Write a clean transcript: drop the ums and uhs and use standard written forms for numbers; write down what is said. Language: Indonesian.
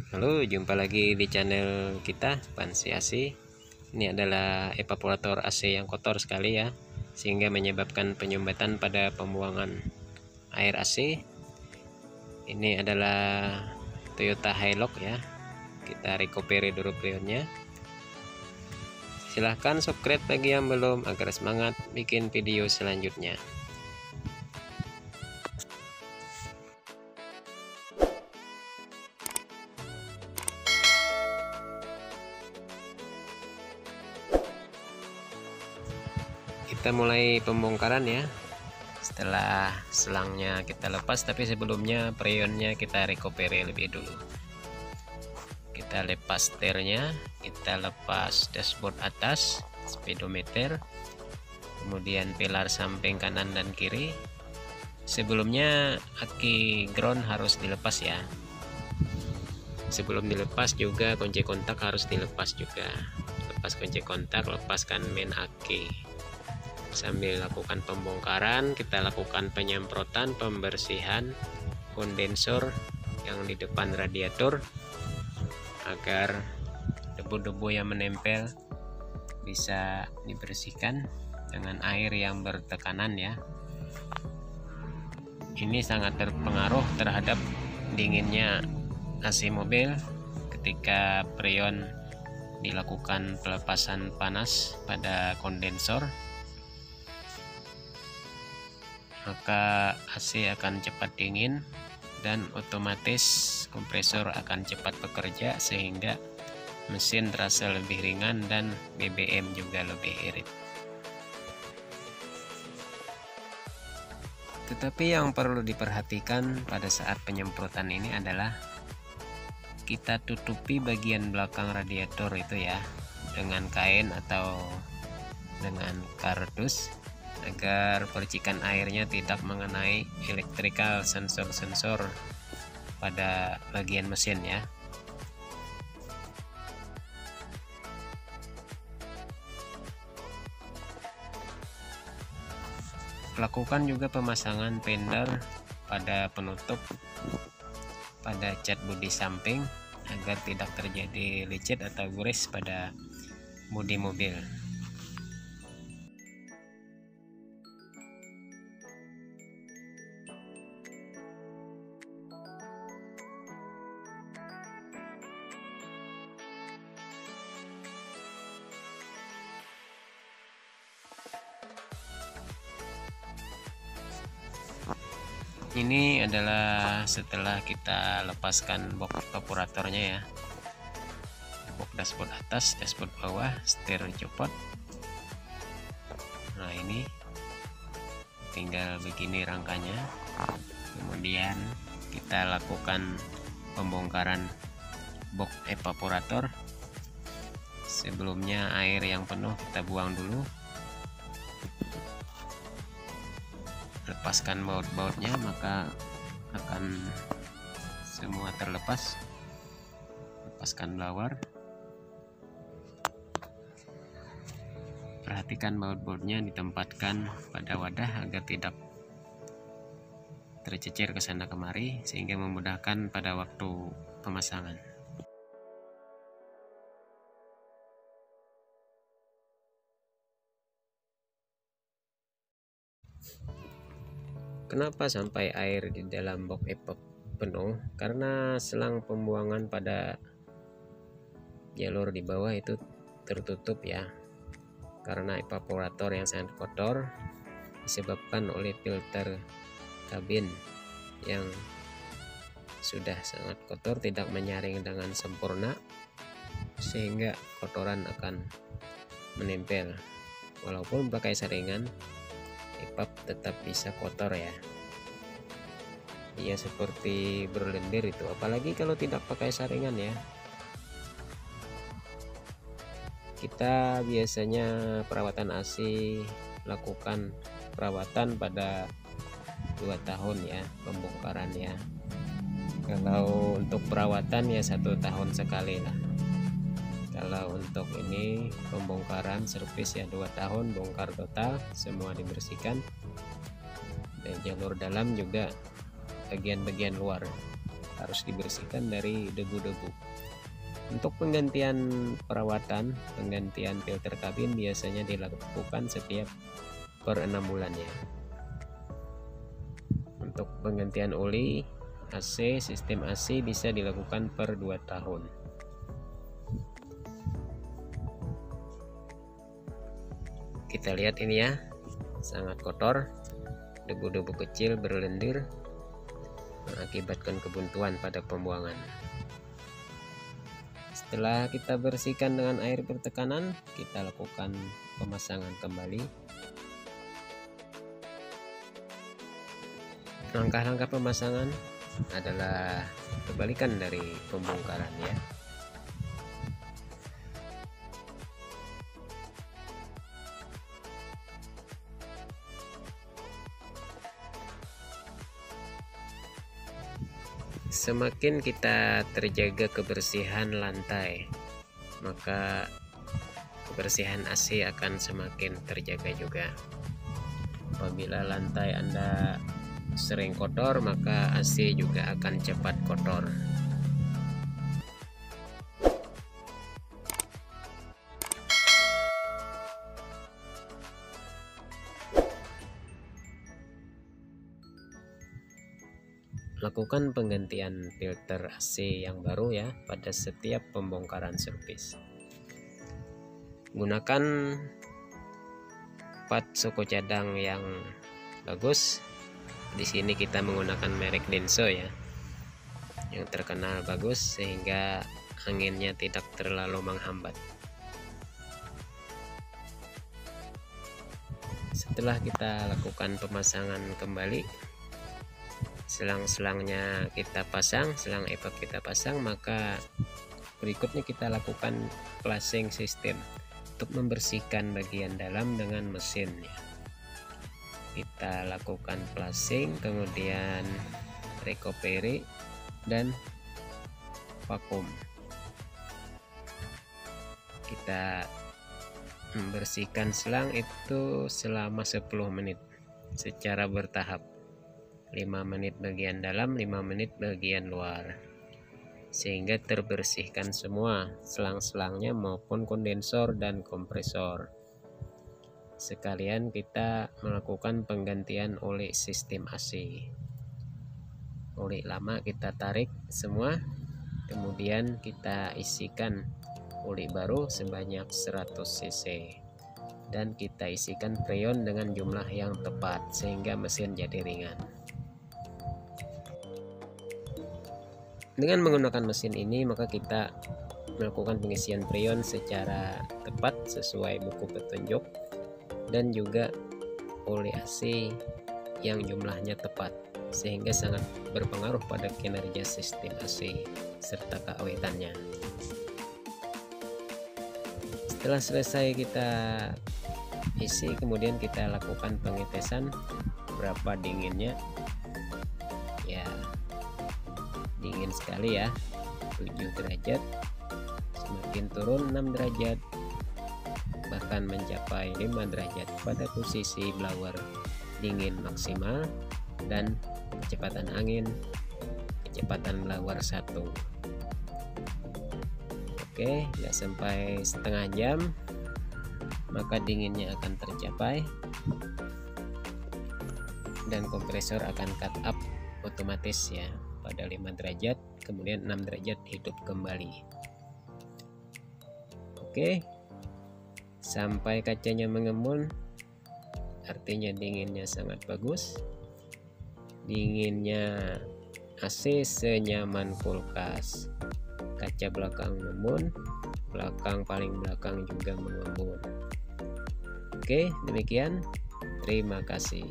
Halo, jumpa lagi di channel kita Pansi AC. Ini adalah evaporator AC yang kotor sekali ya, sehingga menyebabkan penyumbatan pada pembuangan air AC. Ini adalah Toyota Hilux ya. Kita recovery dulu freonnya. Silahkan subscribe bagi yang belum agar semangat bikin video selanjutnya. Kita mulai pembongkaran ya. Setelah selangnya kita lepas, tapi sebelumnya freonnya kita recovery lebih dulu. Kita lepas setirnya, kita lepas dashboard atas, speedometer, kemudian pilar samping kanan dan kiri. Sebelumnya aki ground harus dilepas ya. Sebelum dilepas juga kunci kontak harus dilepas juga. Lepas kunci kontak, lepaskan main aki. Sambil lakukan pembongkaran, kita lakukan penyemprotan pembersihan kondensor yang di depan radiator agar debu-debu yang menempel bisa dibersihkan dengan air yang bertekanan ya. Ini sangat berpengaruh terhadap dinginnya AC mobil ketika freon dilakukan pelepasan panas pada kondensor, maka AC akan cepat dingin dan otomatis kompresor akan cepat bekerja sehingga mesin terasa lebih ringan dan BBM juga lebih irit. Tetapi yang perlu diperhatikan pada saat penyemprotan ini adalah kita tutupi bagian belakang radiator itu ya dengan kain atau dengan kardus agar percikan airnya tidak mengenai electrical sensor-sensor pada bagian mesin ya. Lakukan juga pemasangan fender pada penutup pada cat bodi samping agar tidak terjadi licin atau gores pada bodi mobil. Ini adalah setelah kita lepaskan box evaporatornya ya, box dashboard atas, dashboard bawah, setir copot. Nah ini tinggal begini rangkanya. Kemudian kita lakukan pembongkaran box evaporator. Sebelumnya air yang penuh kita buang dulu. Lepaskan baut-bautnya, maka akan semua terlepas. Lepaskan blower, perhatikan baut-bautnya ditempatkan pada wadah agar tidak tercecer ke sana kemari sehingga memudahkan pada waktu pemasangan. Kenapa sampai air di dalam box evap penuh? Karena selang pembuangan pada jalur di bawah itu tertutup ya. Karena evaporator yang sangat kotor disebabkan oleh filter kabin yang sudah sangat kotor, tidak menyaring dengan sempurna sehingga kotoran akan menempel. Walaupun pakai saringan, evap tetap bisa kotor ya. Ia seperti berlendir itu, apalagi kalau tidak pakai saringan ya. Kita biasanya perawatan AC lakukan perawatan pada 2 tahun ya, pembongkaran ya. Kalau untuk perawatan ya 1 tahun sekali lah. Kalau untuk ini pembongkaran servis ya 2 tahun, bongkar total, semua dibersihkan. Dan jalur dalam juga bagian-bagian luar harus dibersihkan dari debu-debu. Untuk penggantian perawatan, penggantian filter kabin biasanya dilakukan setiap per 6 bulan ya. Untuk penggantian oli AC, sistem AC bisa dilakukan per 2 tahun. Kita lihat ini ya, sangat kotor, debu-debu kecil berlendir mengakibatkan kebuntuan pada pembuangan. Setelah kita bersihkan dengan air bertekanan, kita lakukan pemasangan kembali. Langkah-langkah pemasangan adalah kebalikan dari pembongkaran ya. Semakin kita terjaga kebersihan lantai, maka kebersihan AC akan semakin terjaga juga. Apabila lantai Anda sering kotor, maka AC juga akan cepat kotor. Lakukan penggantian filter AC yang baru ya pada setiap pembongkaran servis. Gunakan part Shoko cadang yang bagus. Di sini kita menggunakan merek Denso ya, yang terkenal bagus sehingga anginnya tidak terlalu menghambat. Setelah kita lakukan pemasangan kembali, selang-selangnya kita pasang, selang epap kita pasang, maka berikutnya kita lakukan flashing sistem untuk membersihkan bagian dalam dengan mesin ya. Kita lakukan flashing, kemudian recovery dan vakum. Kita membersihkan selang itu selama 10 menit secara bertahap. 5 menit bagian dalam, 5 menit bagian luar, sehingga terbersihkan semua selang-selangnya maupun kondensor dan kompresor. Sekalian kita melakukan penggantian oli sistem AC. Oli lama kita tarik semua, kemudian kita isikan oli baru sebanyak 100 cc dan kita isikan freon dengan jumlah yang tepat sehingga mesin jadi ringan. Dengan menggunakan mesin ini, maka kita melakukan pengisian freon secara tepat sesuai buku petunjuk, dan juga oli AC yang jumlahnya tepat, sehingga sangat berpengaruh pada kinerja sistem AC serta keawetannya. Setelah selesai kita isi, kemudian kita lakukan pengetesan berapa dinginnya ya. Dingin sekali ya, 7 derajat, semakin turun 6 derajat, bahkan mencapai 5 derajat pada posisi blower dingin maksimal dan kecepatan angin, kecepatan blower 1. Oke, nggak sampai setengah jam maka dinginnya akan tercapai dan kompresor akan cut up otomatis ya pada 5 derajat, kemudian 6 derajat hidup kembali. Oke, sampai kacanya mengembun, artinya dinginnya sangat bagus. Dinginnya AC senyaman kulkas. Kaca belakang mengembun, belakang paling belakang juga mengembun. Oke, demikian. Terima kasih.